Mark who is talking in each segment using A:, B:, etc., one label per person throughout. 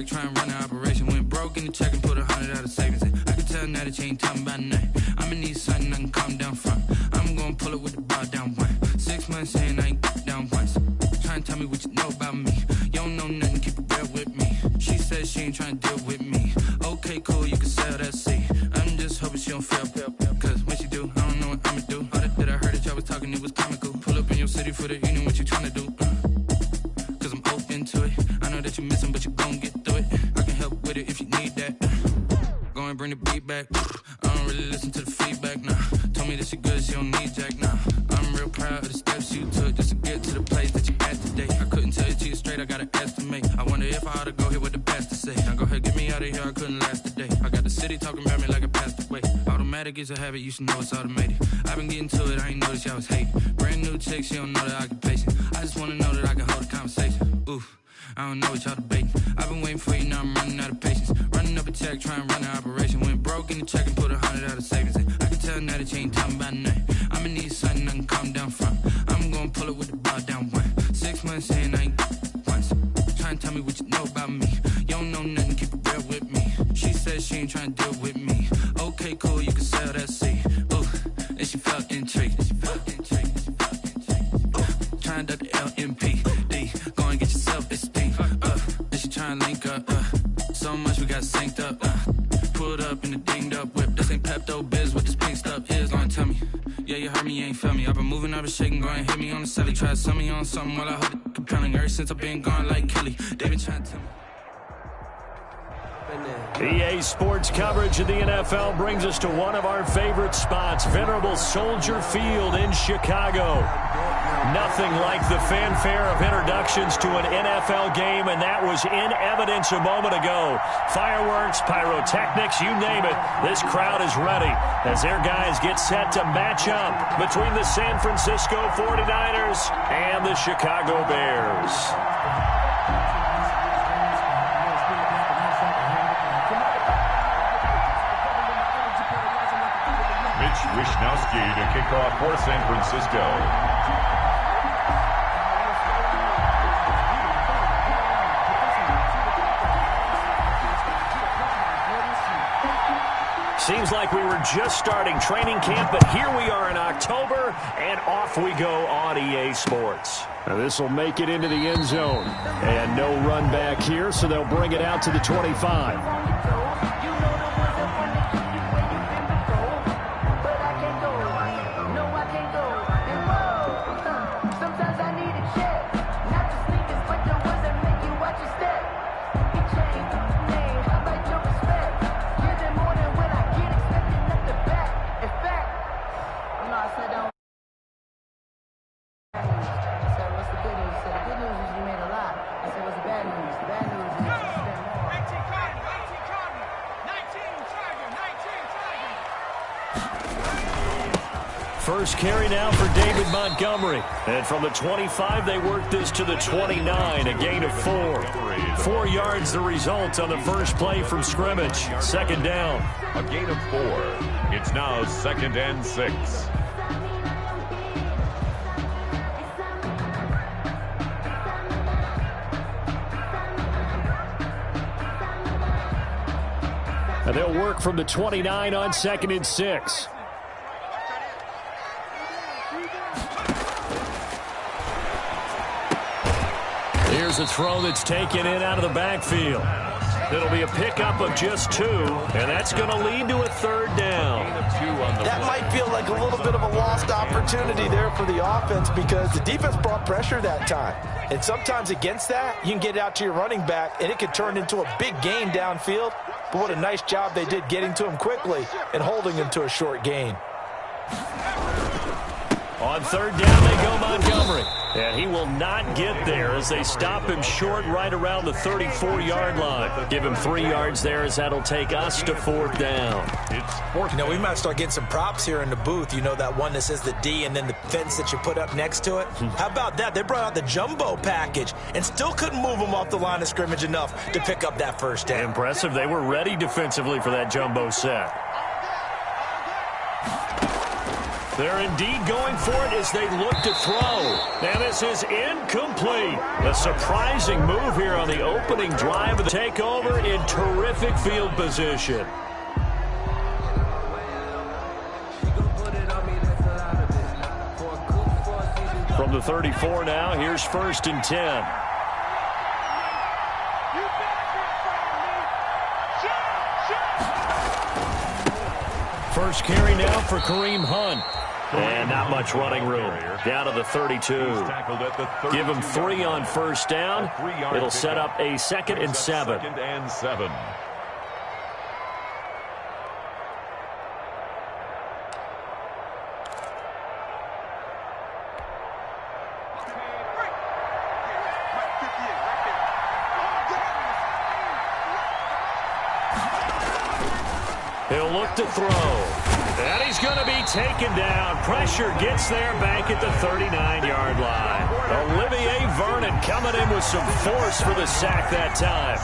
A: Try and run the operation. Went broke in the check and put 100 out of savings in. I can tell now that you ain't talking about nothing. I'ma need something I can calm down from. I'm gonna pull it with the bar down one. 6 months saying I ain't down once. Try and tell me what you know about me. You don't know nothing, keep it real with me. She says she ain't trying to deal with me. Okay, cool, you can sell that seed. I'm just hoping she don't fail. Cause when she do, I don't know what I'ma do. All that I heard that y'all was talking, it was comical. Pull up in your city for the evening, what you trying to do? Cause I'm open to it. I know that you missing, but you gon' get through it. I can help with it if you need that. Go and bring the beat back. I don't really listen to the feedback, nah. Told me that she good, she don't need jack, nah. I'm real proud of the steps you took just to get to the place that you at today. I couldn't tell you to you straight, I gotta estimate. I wonder if I ought to go here with the best to say. Now go ahead, get me out of here, I couldn't last a day. I got the city talking about me like I passed away. Automatic is a habit, you should know it's automated. I've been getting to it, I ain't noticed y'all was hating. Brand new chick, she don't know the occupation. I just wanna know that I can hold a conversation. Oof. I don't know what y'all debating. I've been waiting for you, now I'm running out of patience. Running up a check, trying to run the operation. Went broke in the check and put 100 out of savings in. I can tell now that you ain't talking about nothing. I'ma need something I can calm down from. I'm gonna pull it with the bar down one. 6 months saying I ain't once. Try and tell me what you know about me. You don't know nothing, keep it real with me. She says she ain't trying to deal with me. Okay, cool, you can sell that seed. Ooh, and she felt intrigued. Trying to duck the LMPD. Go and get yourself esteem. And she trying to link up. So much we got synced up. Pulled up in the dinged up whip. This ain't Pepto Biz, what this pink stuff is. Gonna tell me. Yeah, you heard me, you ain't felt me. I've been moving, I've been shaking, go and hit me on the celly. Try to sell me on something while I hold it compelling. Ever since I've been gone like Kelly. They been trying to tell me.
B: EA Sports coverage of the NFL brings us to one of our favorite spots, venerable Soldier Field in Chicago. Nothing like the fanfare of introductions to an NFL game, and that was in evidence a moment ago. Fireworks, pyrotechnics, you name it, this crowd is ready as their guys get set to match up between the San Francisco 49ers and the Chicago Bears.
C: Wishnowski to kick off for San Francisco.
B: Seems like we were just starting training camp, but here we are in October, and off we go on EA Sports. Now this will make it into the end zone. And no run back here, so they'll bring it out to the 25. First carry now for David Montgomery. And from the 25, they work this to the 29, a gain of 4. 4 yards the result on the first play from scrimmage. Second down.
C: A gain of 4. It's now 2nd and 6.
B: And they'll work from the 29 on 2nd and 6. Here's a throw that's taken in out of the backfield. It'll be a pickup of just 2, and that's going to lead to a 3rd down.
D: That might feel like a little bit of a lost opportunity there for the offense because the defense brought pressure that time. And sometimes against that, you can get out to your running back, and it could turn into a big gain downfield. But what a nice job they did getting to him quickly and holding him to a short gain.
B: On 3rd down, they go Montgomery. And he will not get there as they stop him short right around the 34-yard line. Give him 3 yards there as that'll take us to 4th down.
D: You know, we might start getting some props here in the booth. You know, that one that says the D and then the fence that you put up next to it? How about that? They brought out the jumbo package and still couldn't move them off the line of scrimmage enough to pick up that first down.
B: Impressive. They were ready defensively for that jumbo set. They're indeed going for it as they look to throw. And this is incomplete. A surprising move here on the opening drive of the takeover in terrific field position. From the 34 now, here's 1st and 10. First carry now for Kareem Hunt. And not much running room. Down to the 32. Give him 3 on first down. It'll set up a 2nd and 7. He'll look to throw. And he's going to be taken down. Pressure gets there back at the 39-yard line. Olivier Vernon coming in with some force for the sack that time.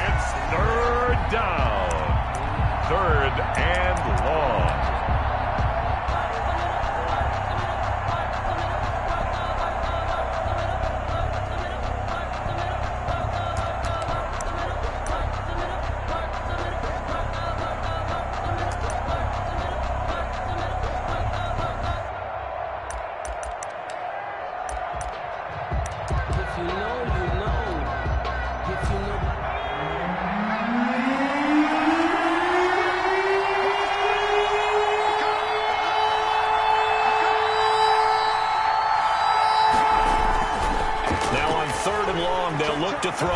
C: It's 3rd down. 3rd and long.
B: To throw.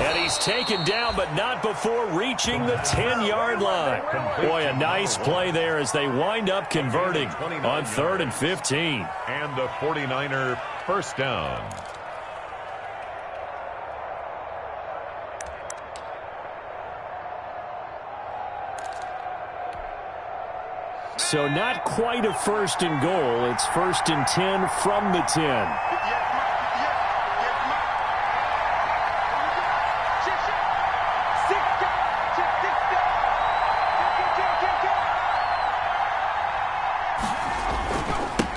B: And he's taken down, but not before reaching the 10-yard line. Boy, a nice play there as they wind up converting on 3rd and 15.
C: And the 49er first down.
B: So not quite a 1st and goal. It's 1st and 10 from the 10.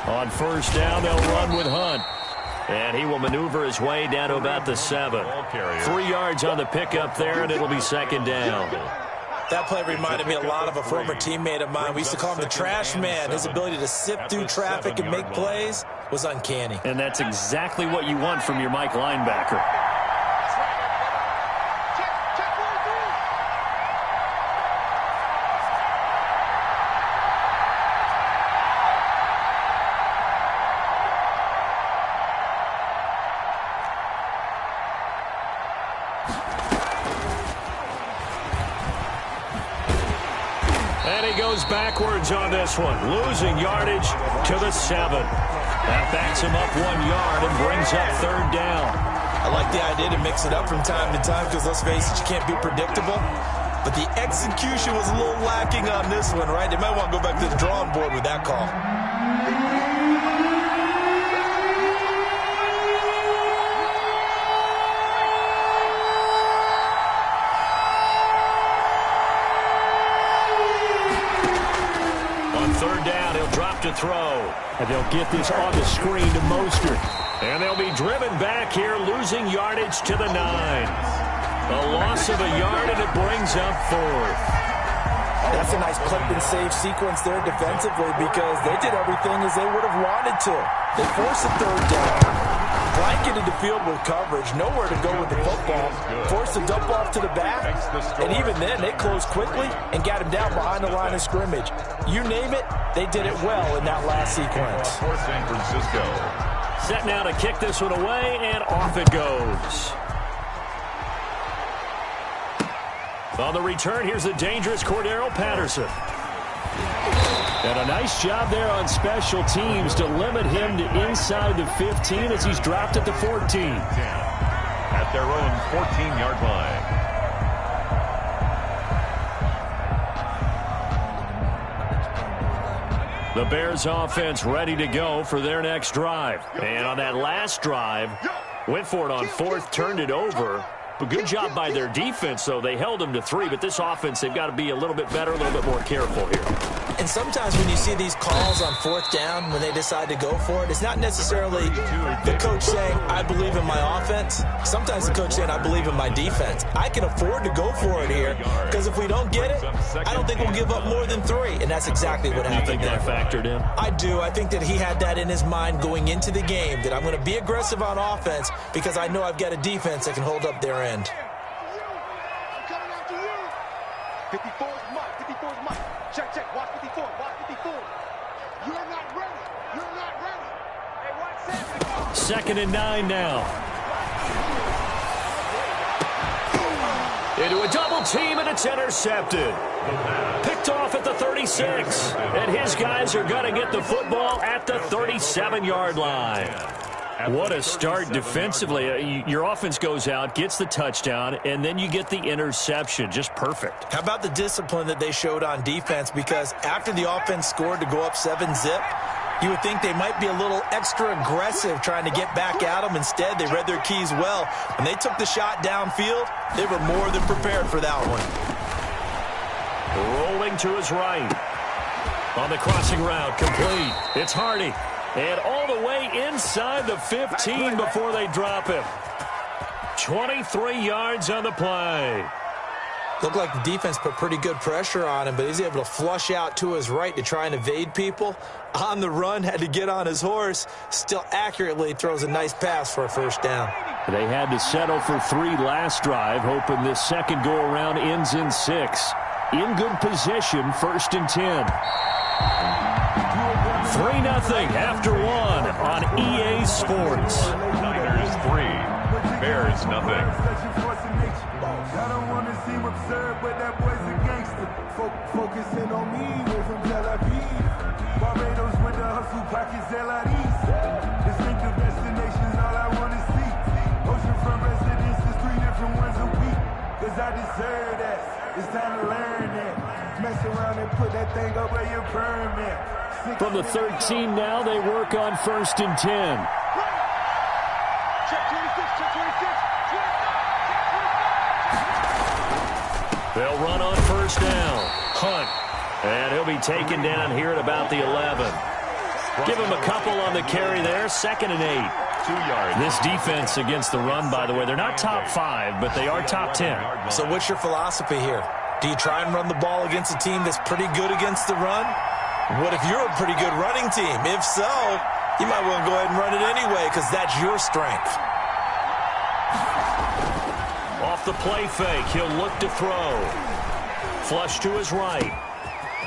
B: On first down, they'll run with Hunt. And he will maneuver his way down to about the 7. 3 yards on the pickup there, and it'll be 2nd down.
D: That play reminded me a lot of a former teammate of mine. We used to call him the trash man. His ability to sift through traffic and make plays was uncanny.
B: And that's exactly what you want from your Mike linebacker. Backwards on this one, losing yardage to the 7. That backs him up 1 yard and brings up 3rd down.
D: I like the idea to mix it up from time to time because, let's face it, you can't be predictable. But the execution was a little lacking on this one, right? They might want to go back to the drawing board with that call.
B: To throw. And they'll get this on the screen to Mostert. And they'll be driven back here, losing yardage to the 9. A loss of a yard, and it brings up 4th.
D: That's a nice clip and save sequence there defensively because they did everything as they would have wanted to. They forced a 3rd down. Blanketed the field with coverage, nowhere to go with the football, forced a dump off to the back, and even then they closed quickly and got him down behind the line of scrimmage. You name it, they did it well in that last sequence.
C: For San Francisco.
B: Set now to kick this one away, and off it goes. On the return, here's the dangerous Cordero Patterson. And a nice job there on special teams to limit him to inside the 15 as he's dropped at the 14.
C: At their own 14-yard line.
B: The Bears offense ready to go for their next drive. And on that last drive, went for it on 4th, turned it over. But good job by their defense, though. They held them to 3, but this offense, they've got to be a little bit better, a little bit more careful here.
D: And sometimes when you see these calls on 4th down, when they decide to go for it, it's not necessarily the coach saying, I believe in my offense. Sometimes the coach saying, I believe in my defense. I can afford to go for it here, because if we don't get it, I don't think we'll give up more than 3. And that's exactly what happened there.
B: You think that factored in?
D: I do. I think that he had that in his mind going into the game, that I'm going to be aggressive on offense because I know I've got a defense that can hold up their end.
E: 54 is Mike. 54 is Mike. Check, check. Watch 54. Watch 54. You're not ready. You're not ready. Hey, watch 7.
B: 2nd and 9 now. Into a double team, and it's intercepted. Picked off at the 36. And his guys are going to get the football at the 37-yard line. What a start defensively. Your offense goes out, gets the touchdown, and then you get the interception. Just perfect.
D: How about the discipline that they showed on defense? Because after the offense scored to go up 7-zip, you would think they might be a little extra aggressive trying to get back at them. Instead, they read their keys well. When they took the shot downfield, they were more than prepared for that one.
B: Rolling to his right. On the crossing route, complete. It's Hardy. And all the way inside the 15 before they drop him. 23 yards on the play.
D: Looked like the defense put pretty good pressure on him, but he's able to flush out to his right to try and evade people. On the run, had to get on his horse. Still accurately throws a nice pass for a 1st down.
B: They had to settle for 3 last drive, hoping this second go-around ends in 6. In good position, 1st and 10. 3-0 after 1 on EA Sports.
C: Niners 3, Bears nothing.
F: I don't want to seem absurd, but that boy's a gangster. Focusing on me, we're from Tel Aviv. Barbados with the hustle pockets, LIDs. Distinctive destinations, all I want to see. Oceanfront residences, 3 different ones a week. Cause I deserve that. It's time to learn that. Mess around and put that thing up where your permit.
B: From the 13 now, they work on 1st and 10.
E: Check 26. Check 26.
B: They'll run on 1st down. Hunt. And he'll be taken down here at about the 11. Give him a couple on the carry there. 2nd and 8.
C: 2 yards.
B: This defense against the run, by the way, they're not top 5, but they are top 10.
D: So what's your philosophy here? Do you try and run the ball against a team that's pretty good against the run? What if you're a pretty good running team? If so, you might want to go ahead and run it anyway because that's your strength.
B: Off the play fake, he'll look to throw. Flush to his right.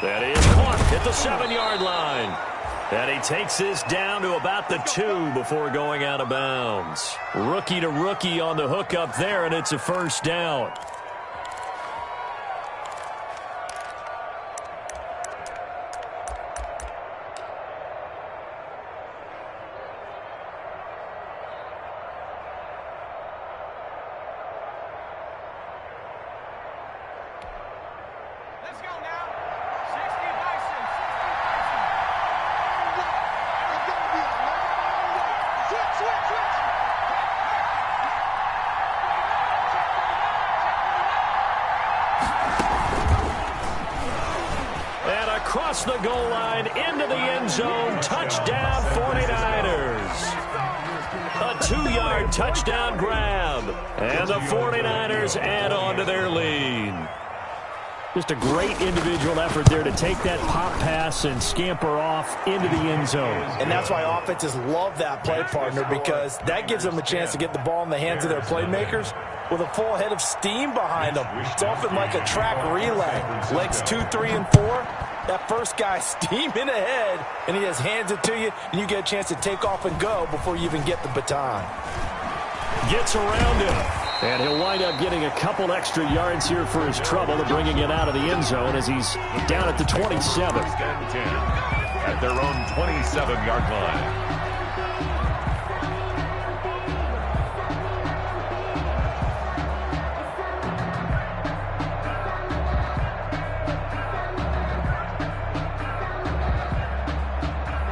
B: That is caught at the 7-yard line. And he takes this down to about the 2 before going out of bounds. Rookie to rookie on the hook up there, and it's a 1st down. Across the goal line, into the end zone, touchdown 49ers. A 2-yard touchdown grab, and the 49ers add on to their lead. Just a great individual effort there to take that pop pass and scamper off into the end zone.
D: And that's why offenses love that play partner, because that gives them a chance to get the ball in the hands of their playmakers with a full head of steam behind them. It's often like a track relay. Legs 2, 3, and 4. That first guy steaming ahead, and he just hands it to you, and you get a chance to take off and go before you even get the baton.
B: Gets around him, and he'll wind up getting a couple extra yards here for his trouble, bringing it out of the end zone as he's down at the 27.
C: At their own 27-yard line.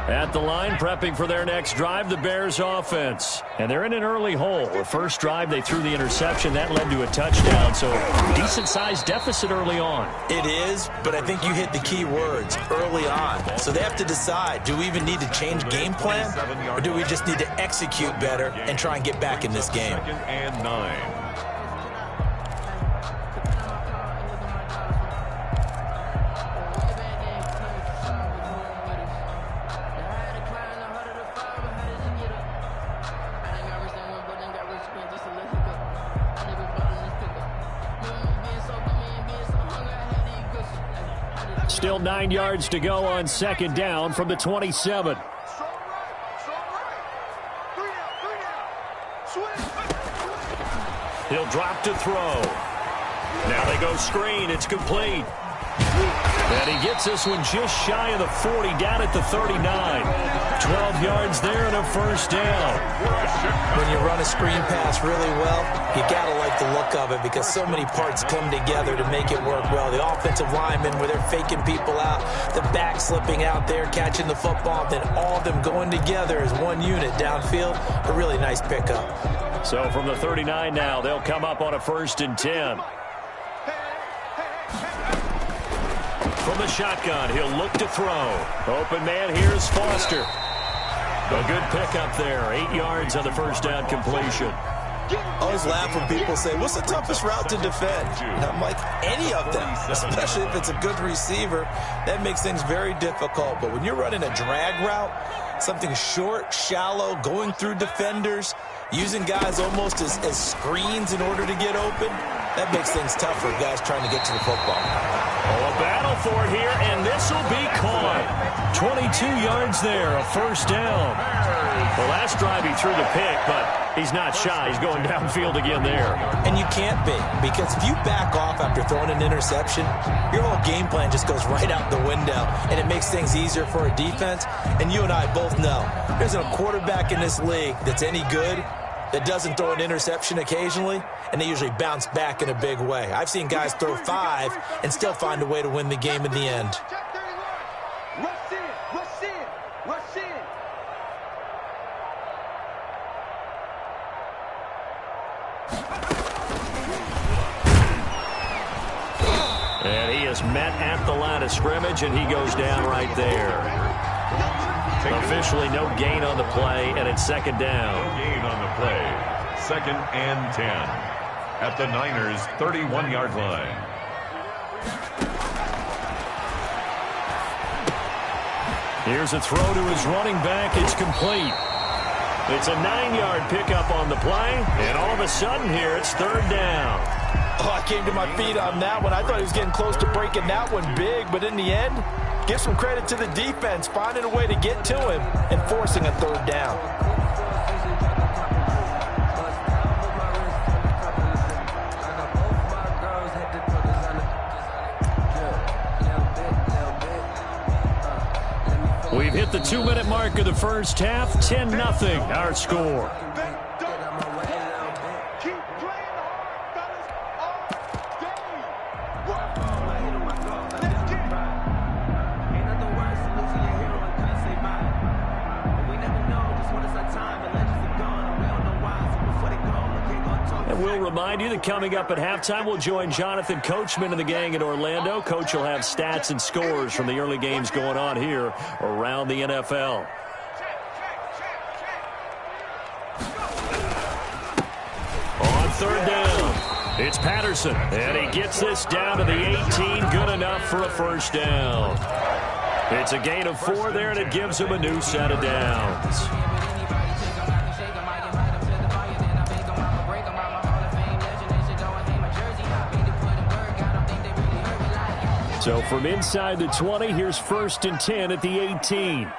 B: At at the line, prepping for their next drive, the Bears offense. And they're in an early hole. The first drive, they threw the interception. That led to a touchdown, so decent-sized deficit early on.
D: It is, but I think you hit the key words, early on. So they have to decide, do we even need to change game plan, or do we just need to execute better and try and get back in this game?
C: 2nd and 9.
B: Still 9 yards to go on 2nd down from the 27. He'll drop to throw. Now they go screen. It's complete. And he gets this one just shy of the 40, down at the 39. 12 yards there and a first down.
D: When you run a screen pass really well, you got to like the look of it because so many parts come together to make it work well. The offensive linemen, where they're faking people out, the back slipping out there, catching the football, then all of them going together as one unit downfield. A really nice pickup.
B: So from the 39 now, they'll come up on a 1st and 10. From the shotgun, he'll look to throw. Open man, here's Foster. A good pickup there. 8 yards on the first down completion.
D: I always laugh when people say, what's the toughest route to defend? And I'm like, any of them, especially if it's a good receiver. That makes things very difficult. But when you're running a drag route, something short, shallow, going through defenders, using guys almost as screens in order to get open, that makes things tough for guys trying to get to the football.
B: Oh, a battle for it here, and this will be caught. 22 yards there, a first down. The last drive he threw the pick, but he's not shy. He's going downfield again there.
D: And you can't be, because if you back off after throwing an interception, your whole game plan just goes right out the window, and it makes things easier for a defense. And you and I both know there's a quarterback in this league that's any good that doesn't throw an interception occasionally, and they usually bounce back in a big way. I've seen guys throw 5 and still find a way to win the game in the end.
E: Rush in, rush in, rush in.
B: And he is met at the line of scrimmage, and he goes down right there. Officially no gain on the play, and it's 2nd down.
C: No gain on the play. 2nd and 10 at the Niners' 31-yard line.
B: Here's a throw to his running back. It's complete. It's a 9-yard pickup on the play, and all of a sudden here it's 3rd down.
D: Oh, I came to my feet on that one. I thought he was getting close to breaking that one big, but in the end, give some credit to the defense, finding a way to get to him and forcing a 3rd down.
B: We've hit the 2-minute mark of the first half. 10-0 our score. We'll remind you that coming up at halftime, we'll join Jonathan Coachman and the gang in Orlando. Coach will have stats and scores from the early games going on here around the NFL. On 3rd down, it's Patterson, and he gets this down to the 18, good enough for a first down. It's a gain of 4 there, and it gives him a new set of downs. So from inside the 20, here's 1st and 10 at the 18.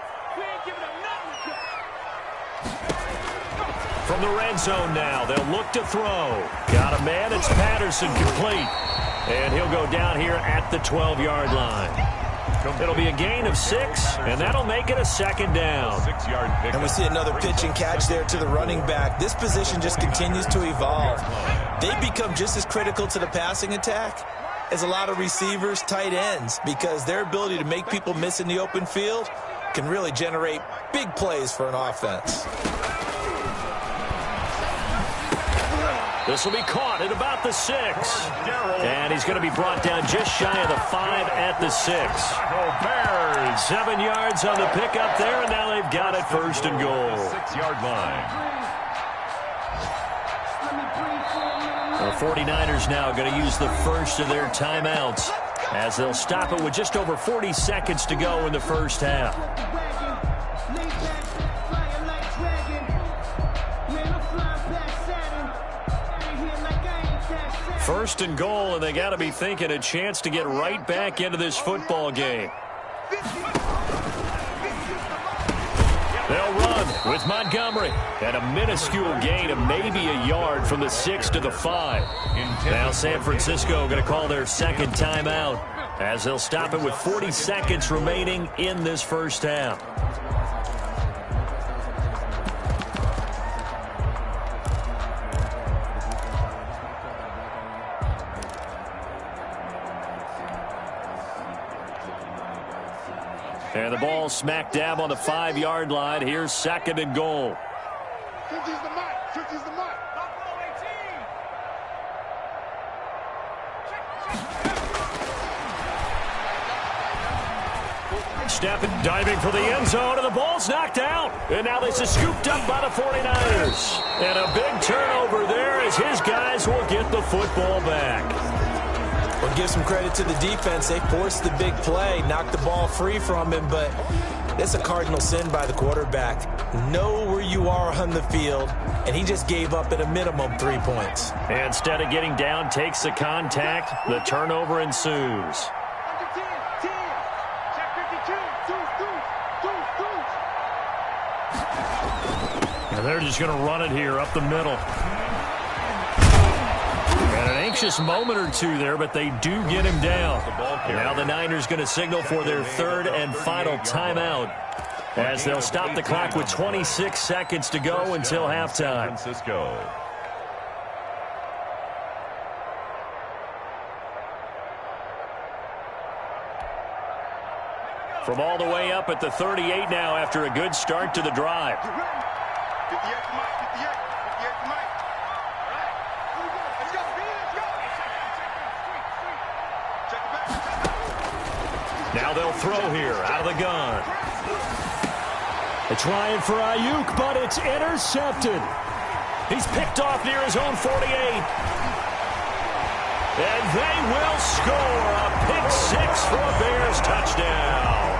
B: From the red zone now, they'll look to throw. Got a man, it's Patterson, complete. And he'll go down here at the 12-yard line. It'll be a gain of 6, and that'll make it a 2nd down.
C: 6-yard pick.
D: And we see another pitch and catch there to the running back. This position just continues to evolve. They become just as critical to the passing attack as a lot of receivers, tight ends, because their ability to make people miss in the open field can really generate big plays for an offense.
B: This will be caught at about the 6. And he's going to be brought down just shy of the 5 at the 6. 7 yards on the pickup there, and now they've got it first and goal.
C: 6-yard line.
B: The 49ers now going to use the first of their timeouts as they'll stop it with just over 40 seconds to go in the first half. First and goal, and they got to be thinking a chance to get right back into this football game. They'll run with Montgomery at a minuscule gain of maybe a yard from the 6 to the 5. Now San Francisco going to call their second timeout as they'll stop it with 40 seconds remaining in this first half. And the ball smack dab on the 5-yard line. Here's second and goal.
E: 50's the mark. 50's the mark.
B: Stepping, diving for the end zone, and the ball's knocked out. And now this is scooped up by the 49ers. And a big turnover there as his guys will get the football back.
D: Well, give some credit to the defense. They forced the big play, knocked the ball free from him, but it's a cardinal sin by the quarterback. Know where you are on the field, and he just gave up at a minimum 3 points.
B: Instead of getting down, takes the contact. The turnover ensues.
E: Under 10, 10. Check 52.
B: And they're just going to run it here up the middle. And an anxious moment or two there, but they do get him down. Now the Niners going to signal for their third and final timeout as they'll stop the clock with 26 seconds to go until halftime.
C: Francisco.
B: From all the way up at the 38 now after a good start to the drive.
E: 58 to Mike. 58 to Mike. All right. Let's go. Check it back.
B: Now they'll throw here out of the gun. They're trying for Ayuk, but it's intercepted. He's picked off near his own 48. And they will score a pick six for a Bears touchdown.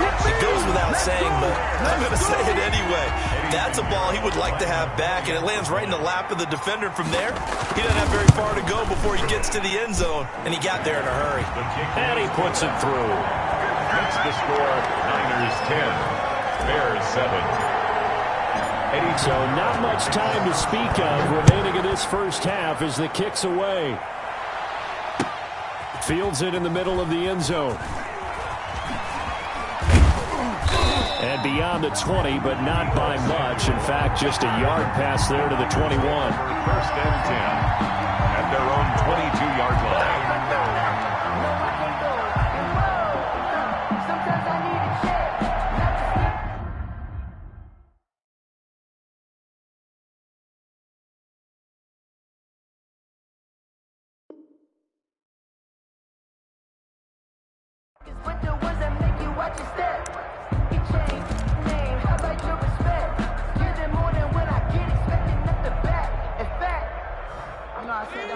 D: It goes without saying, but I'm going to say it anyway. That's a ball he would like to have back, and it lands right in the lap of the defender from there. He doesn't have very far to go before he gets to the end zone, and he got there in a hurry.
B: And he puts it through.
C: That's the score. Niners 10, Bears 7.
B: So not much time to speak of remaining in this first half as the kick's away. Fields it in the middle of the end zone. And beyond the 20, but not by much. In fact, just a yard pass there to the 21.
C: First and 10 at their own 22-yard line.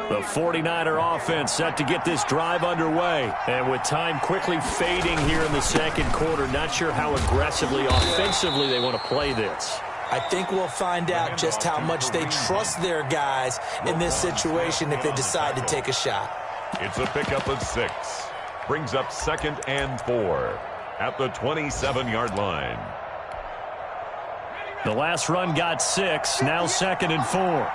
B: The 49er offense set to get this drive underway. And with time quickly fading here in the second quarter, not sure how aggressively, offensively they want to play this.
D: I think we'll find out just how much they trust their guys in this situation if they decide to take a shot.
C: It's a pickup of 6. Brings up 2nd and 4 at the 27-yard line.
B: The last run got 6, now 2nd and 4.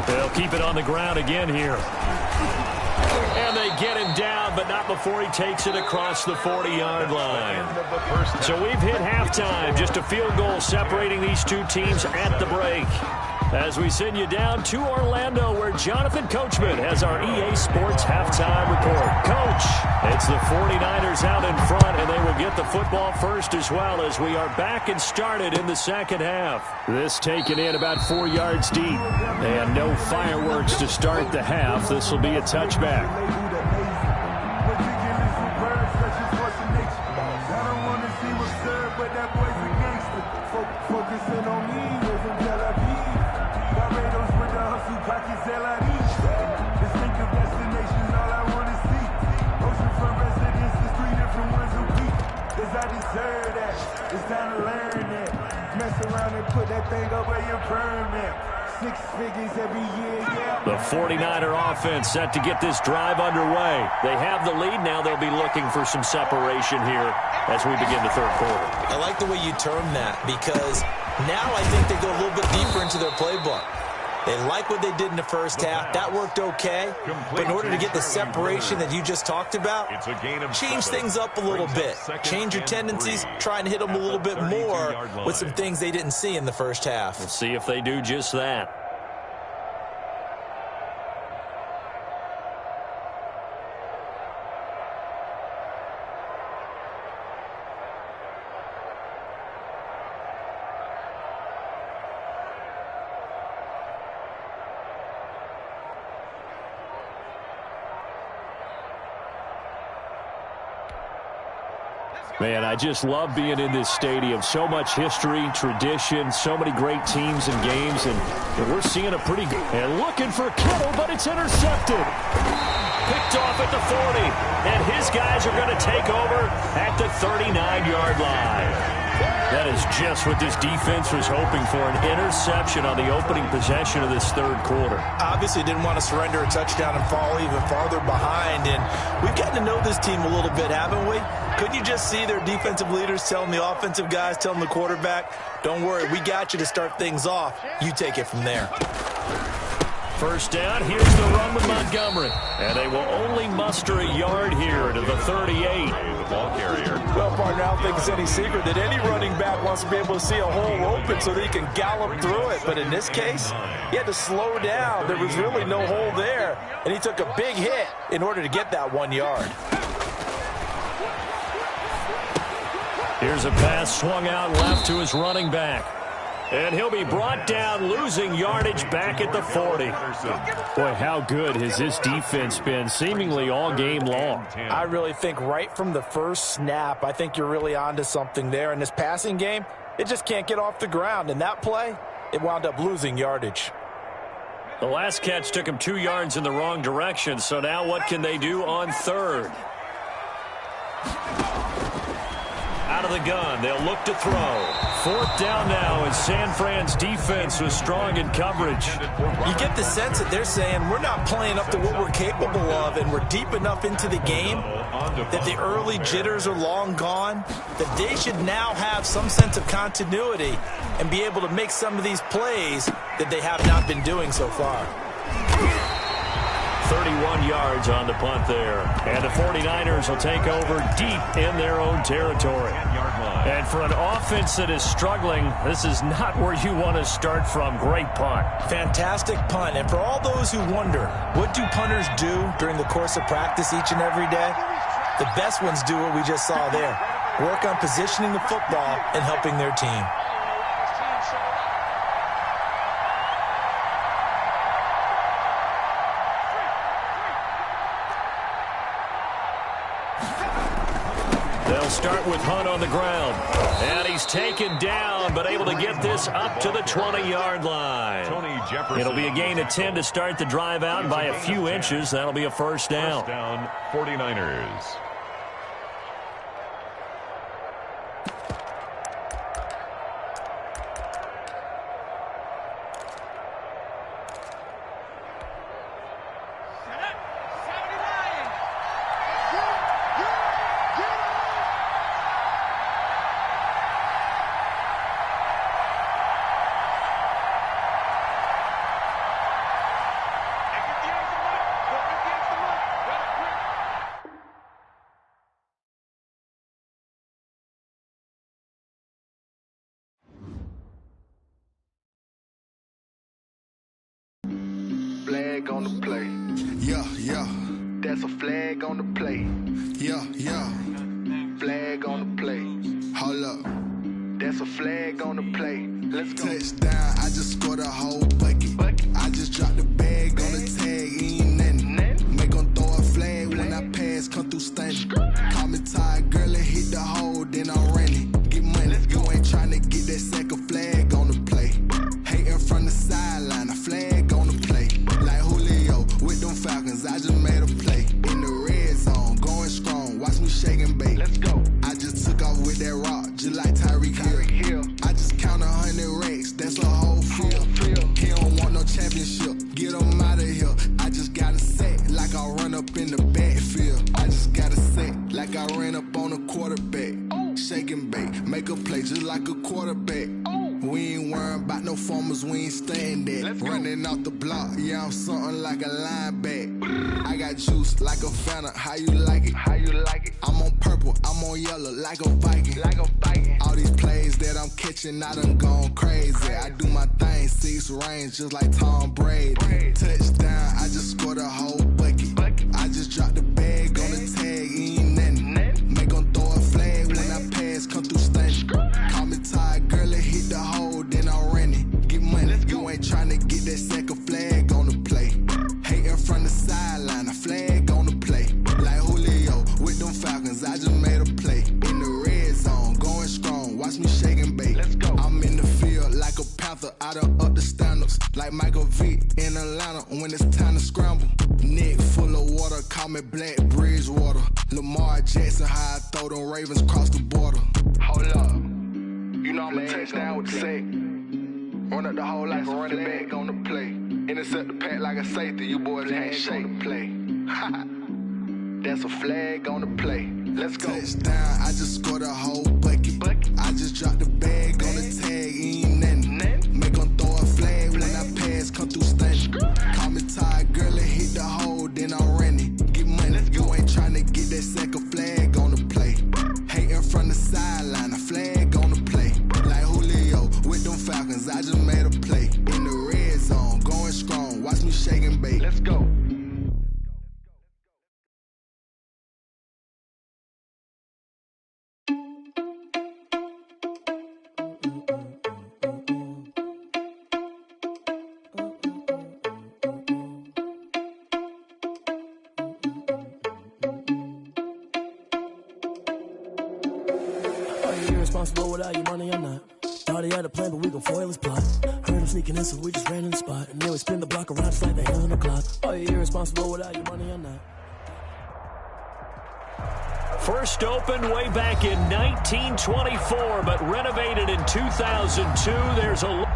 B: They'll keep it on the ground again here. And they get him down, but not before he takes it across the 40-yard line. So we've hit halftime. Just a field goal separating these two teams at the break. As we send you down to Orlando, where Jonathan Coachman has our EA Sports halftime report. Coach, it's the 49ers out in front, and they will get the football first as well as we are back and started in the second half. This taken in about 4 yards deep, and no fireworks to start the half. This will be a touchback.
F: Focusing on me, we're from Tel Aviv. Barbados with the hustle, pockets LID. Distinctive destinations, all I want to see. Oceanfront residences, 3 different ones a week. Cause I deserve that, it's time to learn that. Mess around and put that thing up where your permit. 6 figures every year, yeah.
B: The 49er offense set to get this drive underway. They have the lead. Now they'll be looking for some separation here as we begin the third quarter.
D: I like the way you term that because now I think they go a little bit deeper into their playbook. They like what they did in the first half. That worked okay. But in order to get the separation that you just talked about, change things up a little bit. Change your tendencies, try and hit them a little bit more with some things they didn't see in the first half.
B: We'll see if they do just that. Man, I just love being in this stadium. So much history, tradition, so many great teams and games, and we're seeing a pretty good. And looking for Kittle, but it's intercepted. Picked off at the 40, and his guys are going to take over at the 39-yard line. That is just what this defense was hoping for, an interception on the opening possession of this third quarter.
D: Obviously didn't want to surrender a touchdown and fall even farther behind, and we've gotten to know this team a little bit, haven't we? Couldn't you just see their defensive leaders telling the offensive guys, telling the quarterback, don't worry, we got you to start things off. You take it from there.
B: First down, here's the run with Montgomery. And they will only muster a yard here to the 38.
C: The ball carrier.
D: Well, partner, I don't think it's any secret that any running back wants to be able to see a hole open so that he can gallop through it. But in this case, he had to slow down. There was really no hole there. And he took a big hit in order to get that 1 yard.
B: Here's a pass swung out left to his running back. And he'll be brought down, losing yardage back at the 40. Boy, how good has this defense been seemingly all game long?
D: I really think right from the first snap, I think you're really onto something there. In this passing game, it just can't get off the ground. And that play, it wound up losing yardage.
B: The last catch took him 2 yards in the wrong direction, so now what can they do on third? Out of the gun, they'll look to throw. Fourth down now as San Fran's defense was strong in coverage.
D: You get the sense that they're saying we're not playing up to what we're capable of, and we're deep enough into the game that the early jitters are long gone, that they should now have some sense of continuity and be able to make some of these plays that they have not been doing so far.
B: 31 yards on the punt there. And the 49ers will take over deep in their own territory. And for an offense that is struggling, this is not where you want to start from. Great punt.
D: Fantastic punt. And for all those who wonder, what do punters do during the course of practice each and every day? The best ones do what we just saw there. Work on positioning the football and helping their team.
B: They'll start with Hunt on the ground. And he's taken down, but able to get this up to the 20-yard line. It'll be a gain of 10 to start the drive out by a few inches. That'll be a first down.
C: First down, 49ers.
G: flag on the play. Yeah, yeah. That's a flag on the play. Yeah, yeah. Flag on the play. Hold up. That's a flag on the play. Let's go. Touchdown, I just scored a whole bucket. I just dropped the bag on the tag, ain't nothing. Make them throw a flag when I pass, come through stunning. Call me tired, girl, and hit the hole, then I'm running. Get money, you ain't tryna get that second flag on the play. Hating from the sideline, a flag on the play. Like Julio with them Falcons, I just made a play. In the red zone, going strong, watch me shake and bake. Let's go. I just took off with that rock, just like Tyreek Hill. I just count 100 racks, that's a whole field. He don't want no championship, get him out of here. I just got a set, like I run up in the backfield. I just got a set, like I ran up on a quarterback. Shake and bake, make a play just like a quarterback. We ain't worrying about no formers, we ain't staying there. Running off the block, yeah, I'm something like a linebacker. I got juice like a Fanta, how you like it? How you like it? I'm on purple, I'm on yellow, like a Viking. Like a Viking. All these plays that I'm catching, I done gone crazy. I do my thing, 6 range, just like Tom Brady. Touchdown, I just scored a whole bucket. I just dropped the bag on the tag, ain't nothing. Make them throw a flag when I pass, come through stunning. Call me tired, girl, and hit the hole, then I'm running. Get money, you ain't tryna get that second flag on the play. Hating from the sideline, a flag on the play. Like Julio with them Falcons, I just made a play. In the red zone, going strong, watch me shake and bake. Let's go. I'm in the field like a panther, I done up the standards. Like Michael Vick in Atlanta when it's time to scramble. Neck full of water, call me Black Bridgewater. Lamar Jackson, how I throw them Ravens cross the border. Hold up. You know I'm a touchdown with the sack. Run up the whole like a running back on the play. Intercept the pack like a safety, you boys ain't shake the play. That's a flag on the play. Let's go. Touchdown, I just scored a whole bucket. I just dropped the bag on the tag, ain't nothing. Make them throw a flag when I pass, come through stunning. Call me tired, girl, and hit the hole, then I'm running. Get money, you ain't tryna get that second flag on the play. Hating from the sideline, a flag on the play. Like Julio with them Falcons, I just made a play. In the red zone, going strong, watch me shake and bake. Let's go.
H: Irresponsible without your money or not. Thought he had a plan, but we gon' foil his plot. Heard him sneaking in, so we just ran in the spot. And then we spin the block around just like the hell on the clock. Are you irresponsible without your money or not?
B: First opened way back in 1924, but renovated in 2002. There's a...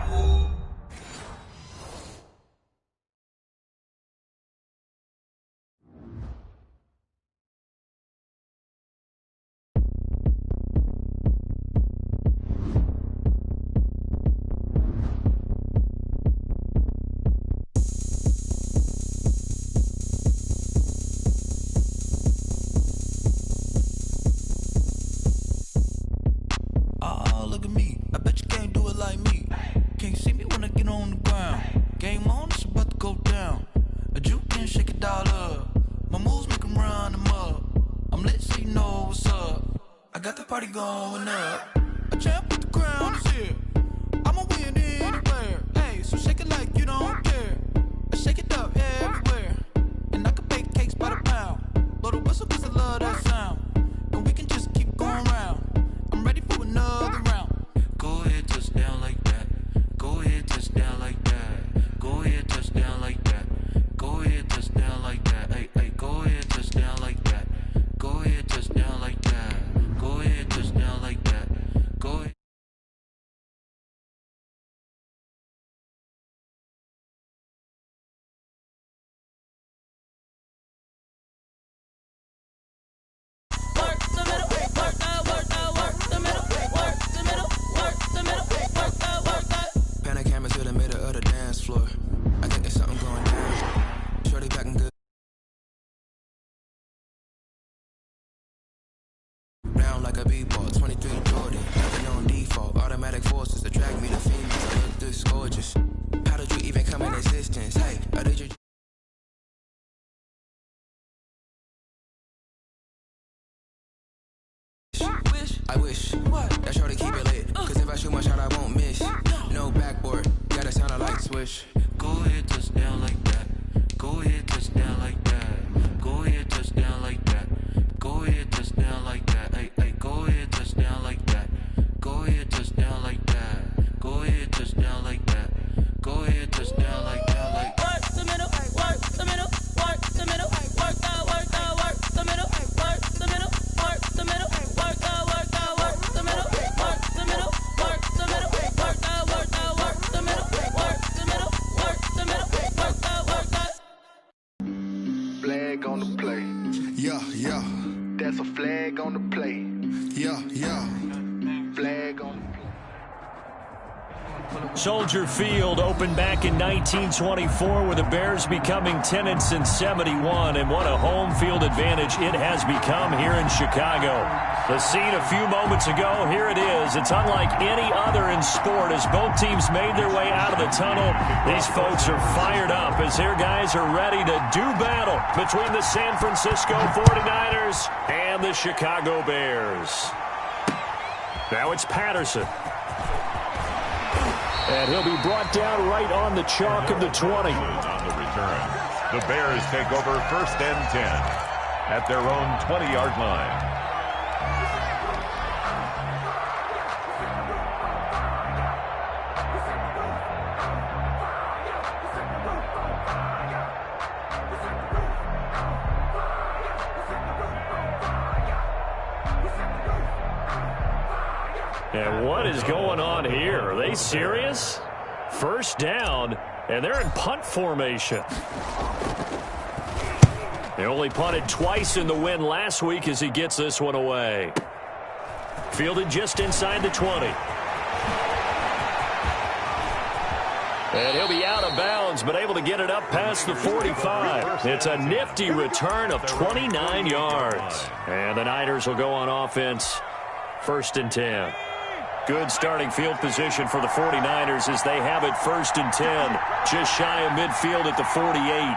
A: Going up, a champ with the crown is here. I'ma win anywhere. Hey, so shake it like you don't care. I shake it up everywhere. And I can bake cakes by the pound. Blow the whistle cause I love that sound. And we can just keep going round. I'm ready for another round. Go ahead, touch down like that. Go ahead, touch down like that. Go ahead, touch down like that. Go ahead, touch down like that. Hey, hey, go ahead, touch down like that. Go ahead, touch down like that. Go ahead, touch down like that. Go ahead.
I: Work the middle, work that, work that, work the middle, work the middle, work the middle, work that, work that.
J: Pan a camera to the middle of the dance floor. I think there's something going down. Shorty back and good. Round like a b-ball, 23 Jordan. Nothing on default, automatic forces attract me to females. Look this gorgeous. How did you even come in existence? Hey, how did you I wish that shorty keep it lit. Cause if I shoot my shot, I won't miss. No backboard, gotta sound a light switch.
A: Go ahead, touchdown like that. Go ahead, touchdown like that. Go ahead, touchdown like that. Go ahead, touchdown like that. Ay, ay, go ahead, touchdown like that. Go ahead, touchdown like that. Go ahead, touchdown like that. Go ahead, touchdown like that. Like
I: work the middle, work the middle, work the middle, work the middle, work the middle, work the middle, work the middle, work the middle, work the middle, work the middle, work the middle, work the middle, work the middle.
G: Flag on the play. Yeah, yeah. That's a flag on the play. Yeah, yeah. Flag on the play.
B: Soldier Field opened back in 1924 with the Bears becoming tenants in 71, and what a home field advantage it has become here in Chicago. The scene a few moments ago, here it is. It's unlike any other in sport as both teams made their way out of the tunnel. These folks are fired up as their guys are ready to do battle between the San Francisco 49ers and the Chicago Bears. Now it's Patterson. And he'll be brought down right on the chalk of the 20.
C: On the return, the Bears take over 1st and 10 at their own 20-yard line.
B: And what is going on here? Are they serious? First down, and they're in punt formation. They only punted twice in the win last week as he gets this one away. Fielded just inside the 20. And he'll be out of bounds, but able to get it up past the 45. It's a nifty return of 29 yards. And the Niners will go on offense, 1st and 10. Good starting field position for the 49ers as they have it 1st and 10. Just shy of midfield at the 48.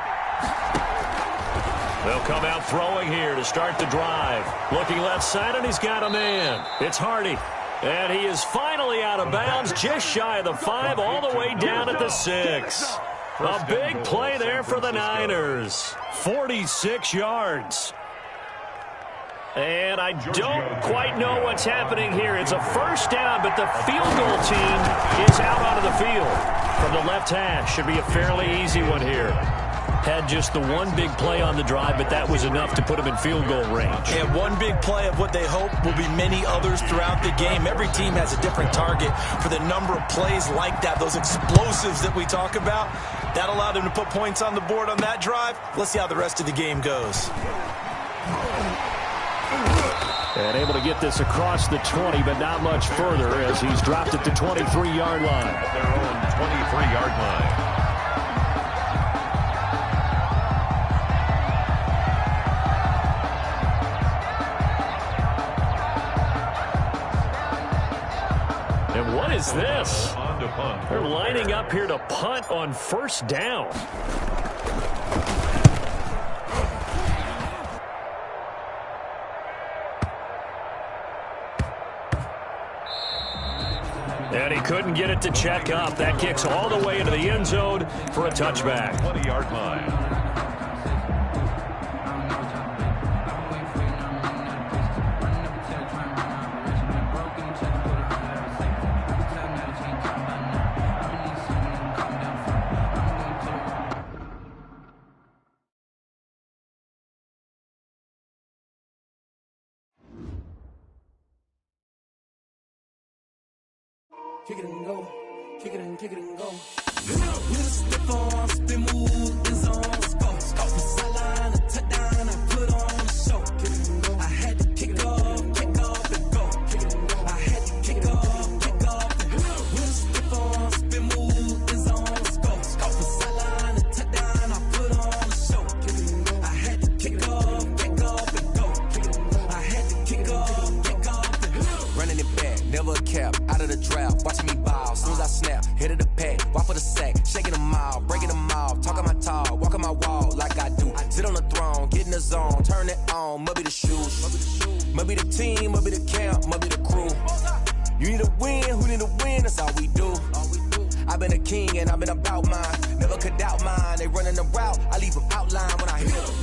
B: They'll come out throwing here to start the drive. Looking left side, and he's got a man. It's Hardy. And he is finally out of bounds, just shy of the 5, all the way down at the 6. A big play there for the Niners. 46 yards. And I don't quite know what's happening here. It's a first down, but the field goal team is out onto the field. From the left hash, should be a fairly easy one here. Had just the one big play on the drive, but that was enough to put him in field goal range.
D: And one big play of what they hope will be many others throughout the game. Every team has a different target for the number of plays like that, those explosives that we talk about. That allowed them to put points on the board on that drive. Let's see how the rest of the game goes.
B: And able to get this across the 20, but not much further as he's dropped at the 23-yard line.
C: At their own 23-yard line.
B: And what is this? They're lining up here to punt on 1st down. And he couldn't get it to check up. That kicks all the way into the end zone for a touchback.
C: 20-yard line.
H: Kick it and go, kick it and go. With a stiff arm, spin move, is on scope. From sideline to touchdown, I put on a show. I had to kick off and go. I had to kick off and go. With a stiff arm, spin move, is on scope. From sideline to touchdown, I put on a show. I had to kick off and go. I had to kick off and go.
J: Running it back, never a cap, out of the draft. Watching me bow, soon as I snap, hit of the pack, walk for the sack, shaking them out, breaking them out, talking my talk, walking my wall like I do. Sit on the throne, get in the zone, turn it on, maybe the shoes, maybe the team, maybe the camp, maybe the crew. that's all we do. I've been a king and I've been about mine. Never could doubt mine. They running the route, I leave them outline when I hit them.